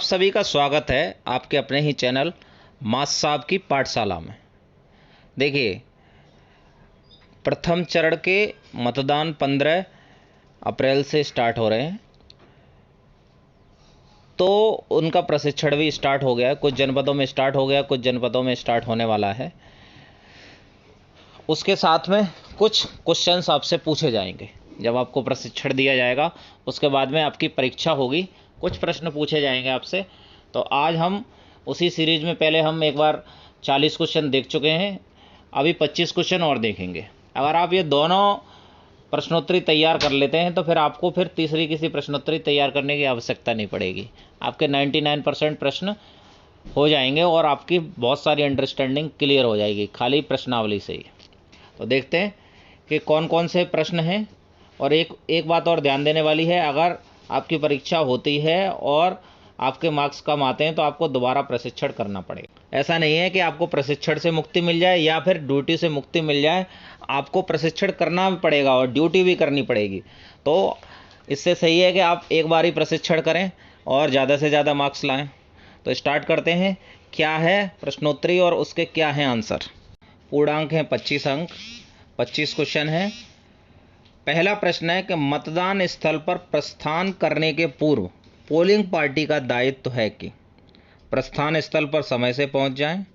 आप सभी का स्वागत है आपके अपने ही चैनल मास साहब की पाठशाला में। देखिए, प्रथम चरण के मतदान 15 अप्रैल से स्टार्ट हो रहे हैं, तो उनका प्रशिक्षण भी स्टार्ट हो गया है। कुछ जनपदों में स्टार्ट हो गया, कुछ जनपदों में स्टार्ट होने वाला है। उसके साथ में कुछ क्वेश्चंस आपसे पूछे जाएंगे। जब आपको प्रशिक्षण दिया जाएगा उसके बाद में आपकी परीक्षा होगी, कुछ प्रश्न पूछे जाएंगे आपसे। तो आज हम उसी सीरीज में पहले हम एक बार 40 क्वेश्चन देख चुके हैं, अभी 25 क्वेश्चन और देखेंगे। अगर आप ये दोनों प्रश्नोत्तरी तैयार कर लेते हैं तो फिर आपको फिर तीसरी किसी प्रश्नोत्तरी तैयार करने की आवश्यकता नहीं पड़ेगी। आपके 99% प्रश्न हो जाएंगे और आपकी बहुत सारी अंडरस्टैंडिंग क्लियर हो जाएगी खाली प्रश्नावली से ही। तो देखते हैं कि कौन कौन से प्रश्न हैं। और एक बात और ध्यान देने वाली है, अगर आपकी परीक्षा होती है और आपके मार्क्स कम आते हैं तो आपको दोबारा प्रशिक्षण करना पड़ेगा। ऐसा नहीं है कि आपको प्रशिक्षण से मुक्ति मिल जाए या फिर ड्यूटी से मुक्ति मिल जाए, आपको प्रशिक्षण करना भी पड़ेगा और ड्यूटी भी करनी पड़ेगी। तो इससे सही है कि आप एक बार ही प्रशिक्षण करें और ज़्यादा से ज़्यादा मार्क्स लाएं। तो स्टार्ट करते हैं। क्या है प्रश्नोत्तरी और उसके क्या हैं आंसर। पूर्णांक हैं 25 अंक, 25 क्वेश्चन हैं। पहला प्रश्न है कि मतदान स्थल पर प्रस्थान करने के पूर्व पोलिंग पार्टी का दायित्व है कि प्रस्थान स्थल पर समय से पहुंच जाएं,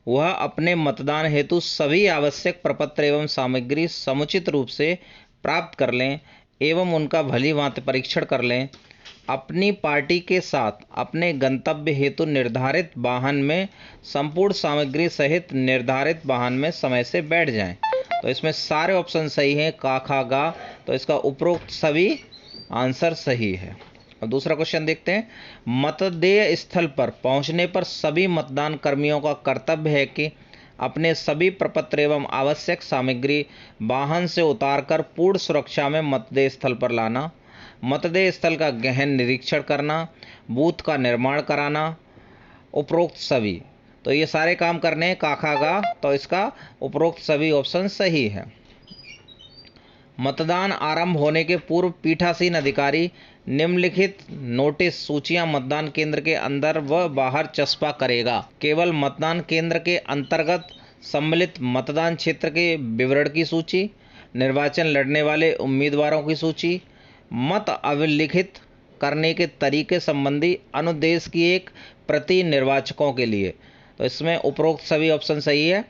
वह अपने मतदान हेतु सभी आवश्यक प्रपत्र एवं सामग्री समुचित रूप से प्राप्त कर लें एवं उनका भली भांति परीक्षण कर लें, अपनी पार्टी के साथ अपने गंतव्य हेतु निर्धारित वाहन में संपूर्ण सामग्री सहित निर्धारित वाहन में समय से बैठ जाएं। तो इसमें सारे ऑप्शन सही हैं, का, खा, गा। तो इसका उपरोक्त सभी आंसर सही है। अब दूसरा क्वेश्चन देखते हैं। मतदेय स्थल पर पहुंचने पर सभी मतदान कर्मियों का कर्तव्य है कि अपने सभी प्रपत्र एवं आवश्यक सामग्री वाहन से उतारकर पूर्ण सुरक्षा में मतदेय स्थल पर लाना, मतदेय स्थल का गहन निरीक्षण करना, बूथ का निर्माण कराना, उपरोक्त सभी। तो ये सारे काम करने हैं, का, खा, गा। तो इसका उपरोक्त सभी ऑप्शन सही है। मतदान आरंभ होने के पूर्व पीठासीन अधिकारी निम्नलिखित नोटिस सूचियां मतदान केंद्र के अंदर व बाहर चस्पा करेगा। केवल मतदान केंद्र के अंतर्गत सम्मिलित मतदान क्षेत्र के विवरण की सूची, निर्वाचन लड़ने वाले उम्मीदवारों की सूची, मत अभिलिखित करने के तरीके संबंधी अनुदेश की एक प्रति निर्वाचकों के लिए। तो इसमें उपरोक्त सभी ऑप्शन सही है।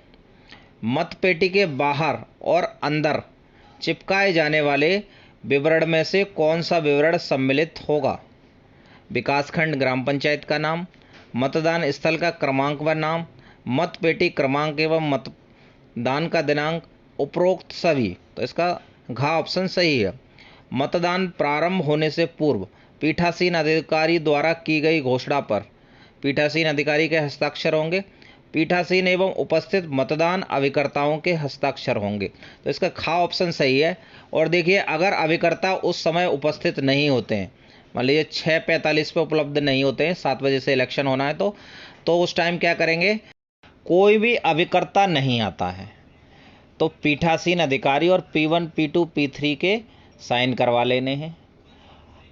मतपेटी के बाहर और अंदर चिपकाए जाने वाले विवरण में से कौन सा विवरण सम्मिलित होगा। विकासखंड ग्राम पंचायत का नाम, मतदान स्थल का क्रमांक व नाम, मतपेटी क्रमांक एवं मतदान का दिनांक, उपरोक्त सभी। तो इसका घ ऑप्शन सही है। मतदान प्रारंभ होने से पूर्व पीठासीन अधिकारी द्वारा की गई घोषणा पर पीठासीन अधिकारी के हस्ताक्षर होंगे, पीठासीन एवं उपस्थित मतदान अभिकर्ताओं के हस्ताक्षर होंगे। तो इसका खा ऑप्शन सही है। और देखिए, अगर अभिकर्ता उस समय उपस्थित नहीं होते हैं, मान लीजिए 6:45 पे उपलब्ध नहीं होते हैं, 7 बजे से इलेक्शन होना है, तो उस टाइम क्या करेंगे, कोई भी अभिकर्ता नहीं आता है तो पीठासीन अधिकारी और P1 P2 P3 के साइन करवा लेने हैं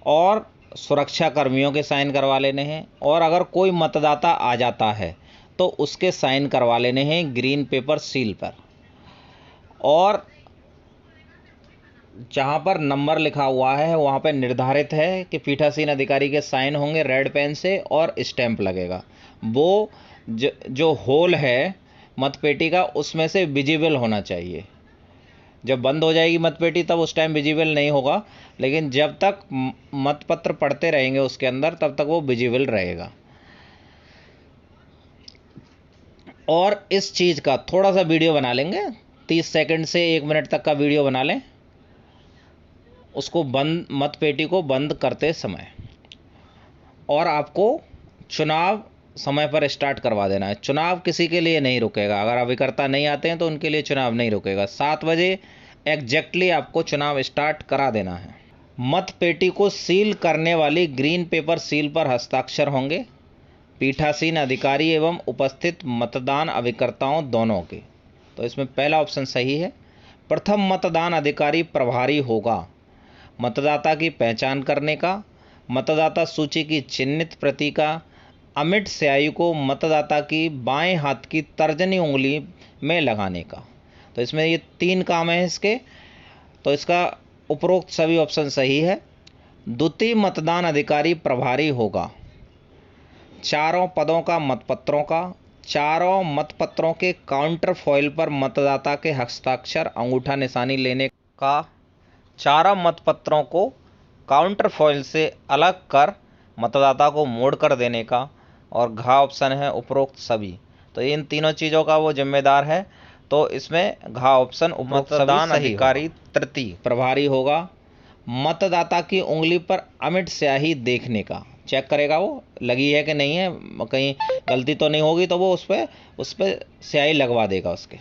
और सुरक्षा कर्मियों के साइन करवा लेने हैं। और अगर कोई मतदाता आ जाता है तो उसके साइन करवा लेने हैं ग्रीन पेपर सील पर। और जहाँ पर नंबर लिखा हुआ है वहाँ पर निर्धारित है कि पीठासीन अधिकारी के साइन होंगे रेड पेन से और स्टैंप लगेगा। वो जो होल है मतपेटी का उसमें से विजिबल होना चाहिए। जब बंद हो जाएगी मतपेटी तब उस टाइम विजिबल नहीं होगा, लेकिन जब तक मतपत्र पढ़ते रहेंगे उसके अंदर तब तक वो विजिबल रहेगा। और इस चीज़ का थोड़ा सा वीडियो बना लेंगे, 30 सेकंड से 1 मिनट तक का वीडियो बना लें उसको बंद, मतपेटी को बंद करते समय। और आपको चुनाव समय पर स्टार्ट करवा देना है। चुनाव किसी के लिए नहीं रुकेगा, अगर अभिकर्ता नहीं आते हैं तो उनके लिए चुनाव नहीं रुकेगा। 7 बजे एग्जैक्टली आपको चुनाव स्टार्ट करा देना है। मतपेटी को सील करने वाली ग्रीन पेपर सील पर हस्ताक्षर होंगे पीठासीन अधिकारी एवं उपस्थित मतदान अभिकर्ताओं दोनों के। तो इसमें पहला ऑप्शन सही है। प्रथम मतदान अधिकारी प्रभारी होगा मतदाता की पहचान करने का, मतदाता सूची की चिन्हित प्रति का अमिट स्याही को मतदाता की बाएं हाथ की तर्जनी उंगली में लगाने का। तो इसमें ये 3 काम है इसके। तो इसका उपरोक्त सभी ऑप्शन सही है। द्वितीय मतदान अधिकारी प्रभारी होगा चारों पदों का मतपत्रों का, चारों मतपत्रों के काउंटर फॉइल पर मतदाता के हस्ताक्षर अंगूठा निशानी लेने का, चारों मतपत्रों को काउंटर फॉइल से अलग कर मतदाता को मोड़ कर देने का, और घ ऑप्शन है उपरोक्त सभी। तो इन तीनों चीज़ों का वो जिम्मेदार है। तो इसमें घ ऑप्शन उपरोक्त मतदान अधिकारी तृतीय प्रभारी होगा मतदाता की उंगली पर अमिट स्याही देखने का, चेक करेगा वो लगी है कि नहीं है, कहीं गलती तो नहीं होगी, तो वो उस पर स्याही लगवा देगा उसके।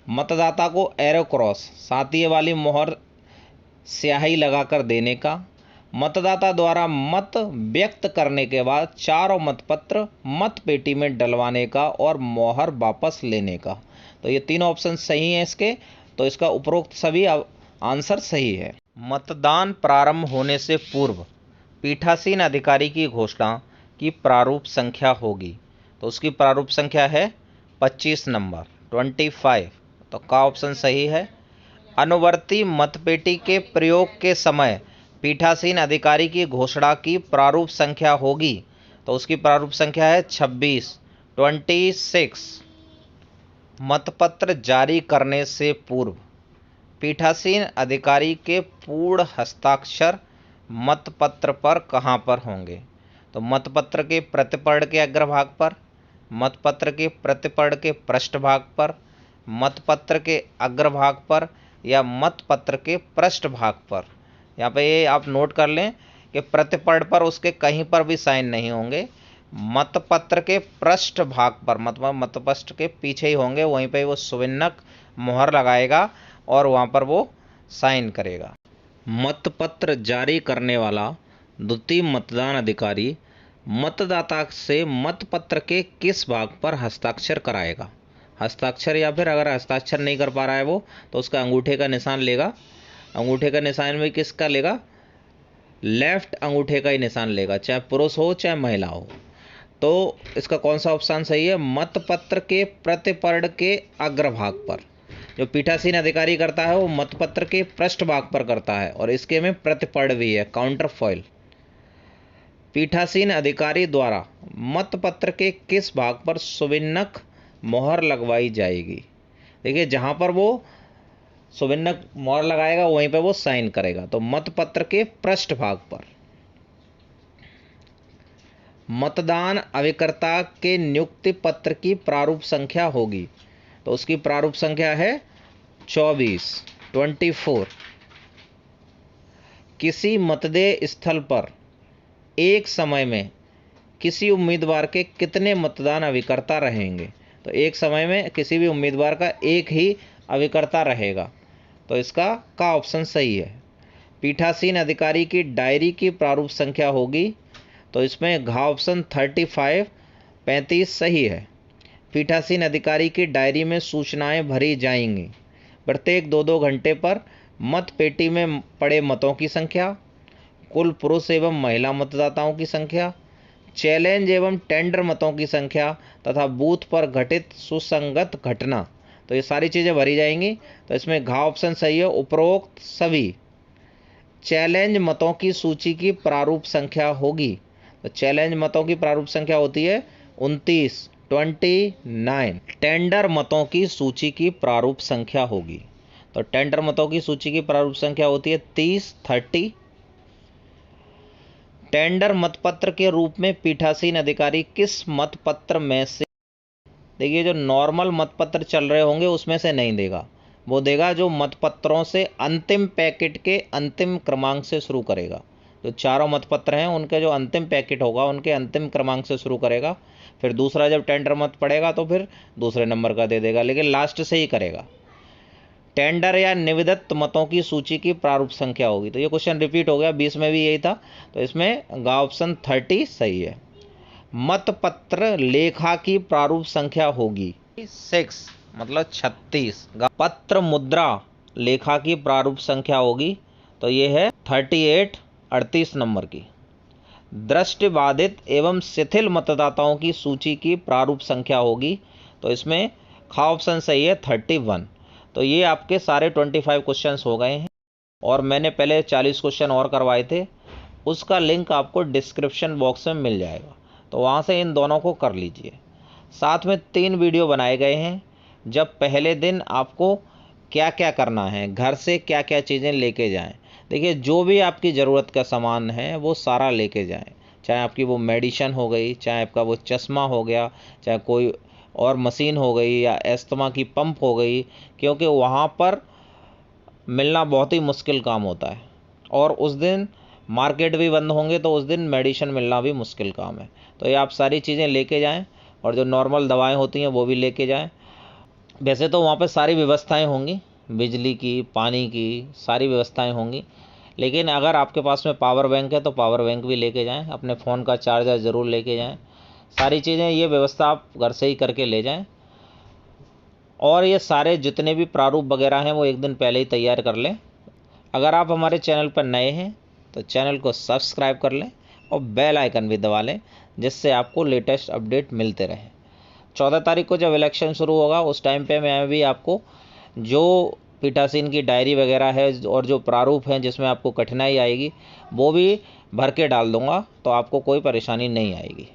मतदाता को एरो क्रॉस सातिये वाली मोहर स्याही लगाकर देने का। मतदाता द्वारा मत व्यक्त करने के बाद चारों मतपत्र मत पेटी में डलवाने का और मोहर वापस लेने का। तो ये तीनों ऑप्शन सही हैं इसके। तो इसका उपरोक्त सभी आंसर सही है। मतदान प्रारंभ होने से पूर्व पीठासीन अधिकारी की घोषणा की प्रारूप संख्या होगी। तो उसकी प्रारूप संख्या है 25 नंबर 25। तो का ऑप्शन सही है। अनुवर्ती मतपेटी के प्रयोग के समय पीठासीन अधिकारी की घोषणा की प्रारूप संख्या होगी। तो उसकी प्रारूप संख्या है 26। मतपत्र जारी करने से पूर्व पीठासीन अधिकारी के पूर्ण हस्ताक्षर मतपत्र पर कहाँ पर होंगे। तो मतपत्र के प्रतिपर्ण के अग्रभाग पर, मतपत्र के प्रतिपर्ण के पृष्ठभाग पर, मतपत्र के अग्रभाग पर, या मतपत्र के पृष्ठभाग पर। यहाँ पे ये आप नोट कर लें कि प्रतिपर्ण पर उसके कहीं पर भी साइन नहीं होंगे, मतपत्र के पृष्ठभाग पर, मतलब मतपत्र के पीछे ही होंगे, वहीं पे वो सुविन्नक मोहर लगाएगा और वहाँ पर वो साइन करेगा। मतपत्र जारी करने वाला द्वितीय मतदान अधिकारी मतदाता से मतपत्र के किस भाग पर हस्ताक्षर कराएगा। हस्ताक्षर, या फिर अगर हस्ताक्षर नहीं कर पा रहा है वो, तो उसका अंगूठे का निशान लेगा। अंगूठे का निशान में किसका लेगा? लेफ्ट अंगूठे का ही निशान लेगा, चाहे पुरुष हो चाहे महिला हो। तो इसका कौन सा ऑप्शन सही है? मतपत्र के प्रतिपर्ण के अग्रभाग पर। जो पीठासीन अधिकारी करता है वो मतपत्र के पृष्ठभाग पर करता है, और इसके में प्रतिपर्ण भी है, काउंटर फॉइल। पीठासीन अधिकारी द्वारा मतपत्र के किस भाग पर सुविन्नक मोहर लगवाई जाएगी। देखिए, जहां पर वो सुविन्नक मोहर लगाएगा वहीं पर वो साइन करेगा। तो मतपत्र के पृष्ठभाग पर। मतदान अभिकर्ता के नियुक्ति पत्र की प्रारूप संख्या होगी। तो उसकी प्रारूप संख्या है 24। किसी मतदेय स्थल पर एक समय में किसी उम्मीदवार के कितने मतदान अभिकर्ता रहेंगे। तो एक समय में किसी भी उम्मीदवार का एक ही अभिकर्ता रहेगा। तो इसका का ऑप्शन सही है। पीठासीन अधिकारी की डायरी की प्रारूप संख्या होगी। तो इसमें घ ऑप्शन 35 सही है। पीठासीन अधिकारी की डायरी में सूचनाएं भरी जाएंगी। प्रत्येक 2-2 घंटे पर मत पेटी में पड़े मतों की संख्या, कुल पुरुष एवं महिला मतदाताओं की संख्या, चैलेंज एवं टेंडर मतों की संख्या तथा बूथ पर घटित सुसंगत घटना। तो ये सारी चीज़ें भरी जाएंगी। तो इसमें घ ऑप्शन सही है, उपरोक्त सभी। चैलेंज मतों की सूची की प्रारूप संख्या होगी। तो चैलेंज मतों की प्रारूप संख्या होती है 29। टेंडर मतों की सूची की प्रारूप संख्या होगी। तो टेंडर मतों की सूची की प्रारूप संख्या होती है 30। टेंडर मतपत्र के रूप में पीठासीन अधिकारी किस मतपत्र में से, देखिए जो नॉर्मल मतपत्र चल रहे होंगे उसमें से नहीं देगा, वो देगा जो मतपत्रों से अंतिम पैकेट के अंतिम क्रमांक से शुरू करेगा। जो चारों मतपत्र हैं उनके जो अंतिम पैकेट होगा उनके अंतिम क्रमांक से शुरू करेगा। फिर दूसरा जब टेंडर मत पड़ेगा तो फिर दूसरे नंबर का दे देगा, लेकिन लास्ट से ही करेगा। टेंडर या निविदत मतों की सूची की प्रारूप संख्या होगी। तो ये क्वेश्चन रिपीट हो गया, 20 में भी यही था। तो इसमें गा ऑप्शन 30 सही है। मतपत्र लेखा की प्रारूप संख्या होगी 6, मतलब 36। पत्र मुद्रा लेखा की प्रारूप संख्या होगी। तो ये है 38 नंबर की। दृष्टिबाधित एवं शिथिल मतदाताओं की सूची की प्रारूप संख्या होगी। तो इसमें खा ऑप्शन सही है 31। तो ये आपके सारे 25 क्वेश्चंस हो गए हैं और मैंने पहले 40 क्वेश्चन और करवाए थे, उसका लिंक आपको डिस्क्रिप्शन बॉक्स में मिल जाएगा, तो वहाँ से इन दोनों को कर लीजिए। साथ में 3 वीडियो बनाए गए हैं। जब पहले दिन आपको क्या क्या करना है, घर से क्या क्या चीज़ें लेके जाएं। देखिए, जो भी आपकी ज़रूरत का सामान है वो सारा लेके जाएं, चाहे आपकी वो मेडिसिन हो गई, चाहे आपका वो चश्मा हो गया, चाहे कोई और मशीन हो गई या अस्थमा की पंप हो गई, क्योंकि वहाँ पर मिलना बहुत ही मुश्किल काम होता है और उस दिन मार्केट भी बंद होंगे, तो उस दिन मेडिसिन मिलना भी मुश्किल काम है। तो ये आप सारी चीज़ें लेके जाएं और जो नॉर्मल दवाएं होती हैं वो भी लेके जाएं। वैसे तो वहाँ पे सारी व्यवस्थाएं होंगी, बिजली की, पानी की, सारी व्यवस्थाएं होंगी, लेकिन अगर आपके पास में पावर बैंक है तो पावर बैंक भी लेके जाएं, अपने फ़ोन का चार्जर ज़रूर लेके जाएं। सारी चीज़ें, ये व्यवस्था आप घर से ही करके ले जाएं। और ये सारे जितने भी प्रारूप वगैरह हैं वो एक दिन पहले ही तैयार कर लें। अगर आप हमारे चैनल पर नए हैं तो चैनल को सब्सक्राइब कर लें और बेल आइकन भी दबा लें, जिससे आपको लेटेस्ट अपडेट मिलते रहे। 14 तारीख को जब इलेक्शन शुरू होगा उस टाइम पे मैं भी आपको जो पीठासीन की डायरी वगैरह है और जो प्रारूप हैं जिसमें आपको कठिनाई आएगी वो भी भर के डाल दूँगा, तो आपको कोई परेशानी नहीं आएगी।